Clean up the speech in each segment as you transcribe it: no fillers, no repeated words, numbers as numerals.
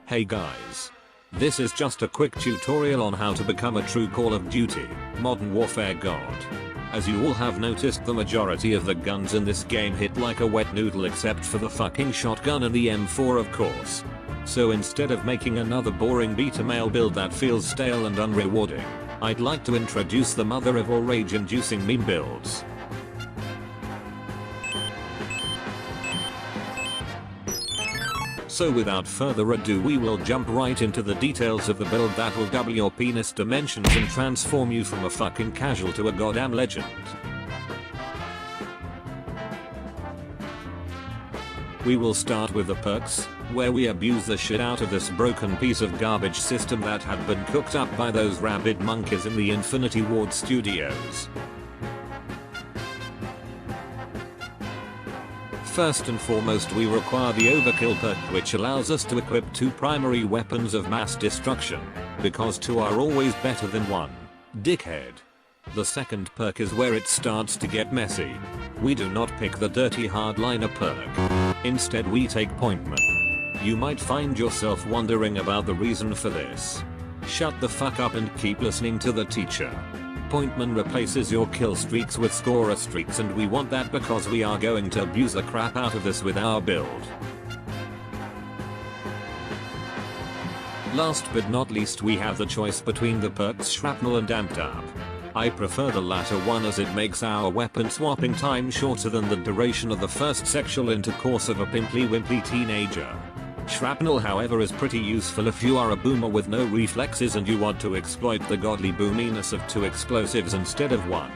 Hey guys. This is just a quick tutorial on how to become a true Call of Duty Modern Warfare god. As you all have noticed, the majority of the guns in this game hit like a wet noodle except for the fucking shotgun and the M4 of course. So instead of making another boring beta male build that feels stale and unrewarding, I'd like to introduce the mother of all rage-inducing meme builds. So without further ado, we will jump right into the details of the build that will double your penis dimensions and transform you from a fucking casual to a goddamn legend. We will start with the perks, where we abuse the shit out of this broken piece of garbage system that had been cooked up by those rabid monkeys in the Infinity Ward studios. First and foremost, we require the Overkill perk, which allows us to equip 2 primary weapons of mass destruction, because 2 are always better than 1. Dickhead. The second perk is where it starts to get messy. We do not pick the dirty hardliner perk. Instead we take Pointman. You might find yourself wondering about the reason for this. Shut the fuck up and keep listening to the teacher. Pointman replaces your kill streaks with scorer streaks, and we want that because we are going to abuse the crap out of this with our build. Last but not least, we have the choice between the perks Shrapnel and Amped Up. I prefer the latter one as it makes our weapon swapping time shorter than the duration of the first sexual intercourse of a pimply-wimply teenager. Shrapnel, however, is pretty useful if you are a boomer with no reflexes and you want to exploit the godly boominess of 2 explosives instead of 1.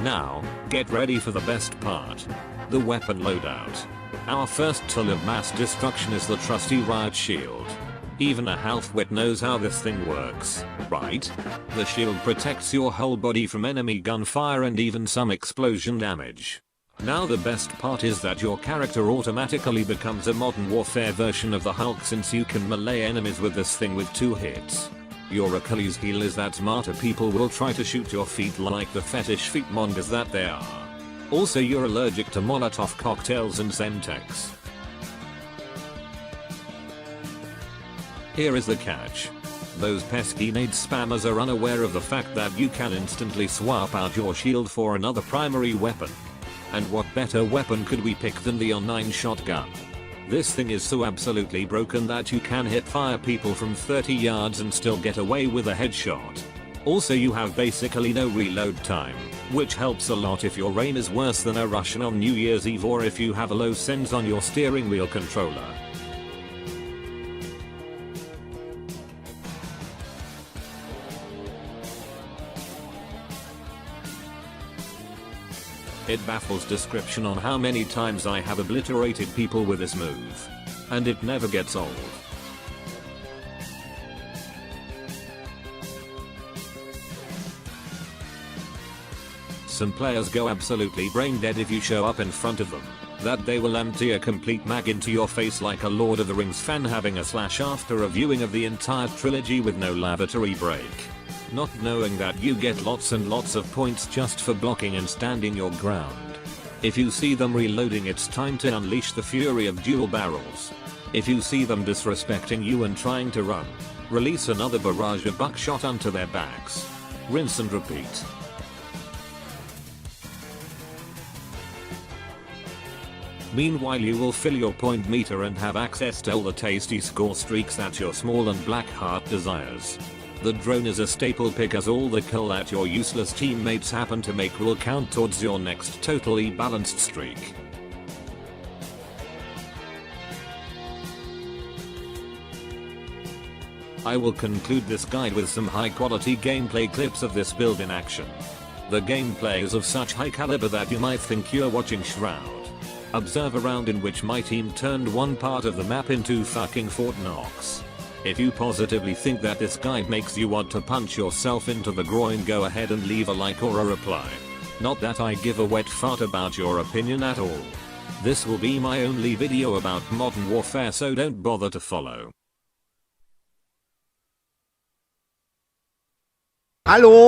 Now, get ready for the best part. The weapon loadout. Our first tool of mass destruction is the trusty riot shield. Even a half-wit knows how this thing works, right? The shield protects your whole body from enemy gunfire and even some explosion damage. Now the best part is that your character automatically becomes a Modern Warfare version of the Hulk, since you can melee enemies with this thing with 2 hits. Your Achilles heel is that smarter people will try to shoot your feet like the fetish feet mongers that they are. Also, you're allergic to Molotov cocktails and Semtex. Here is the catch. Those pesky nade spammers are unaware of the fact that you can instantly swap out your shield for another primary weapon. And what better weapon could we pick than the O9 shotgun? This thing is so absolutely broken that you can hit fire people from 30 yards and still get away with a headshot. Also, you have basically no reload time, which helps a lot if your aim is worse than a Russian on New Year's Eve, or if you have a low sense on your steering wheel controller. It baffles description on how many times I have obliterated people with this move. And it never gets old. Some players go absolutely brain dead if you show up in front of them. That they will empty a complete mag into your face like a Lord of the Rings fan having a slash after a viewing of the entire trilogy with no lavatory break. Not knowing that you get lots and lots of points just for blocking and standing your ground. If you see them reloading, it's time to unleash the fury of dual barrels. If you see them disrespecting you and trying to run, release another barrage of buckshot onto their backs. Rinse and repeat. Meanwhile, you will fill your point meter and have access to all the tasty score streaks that your small and black heart desires. The drone is a staple pick, as all the kill that your useless teammates happen to make will count towards your next totally balanced streak. I will conclude this guide with some high quality gameplay clips of this build in action. The gameplay is of such high caliber that you might think you're watching Shroud. Observe a round in which my team turned one part of the map into fucking Fort Knox. If you positively think that this guide makes you want to punch yourself into the groin, go ahead and leave a like or a reply. Not that I give a wet fart about your opinion at all. This will be my only video about Modern Warfare, so don't bother to follow. Hallo?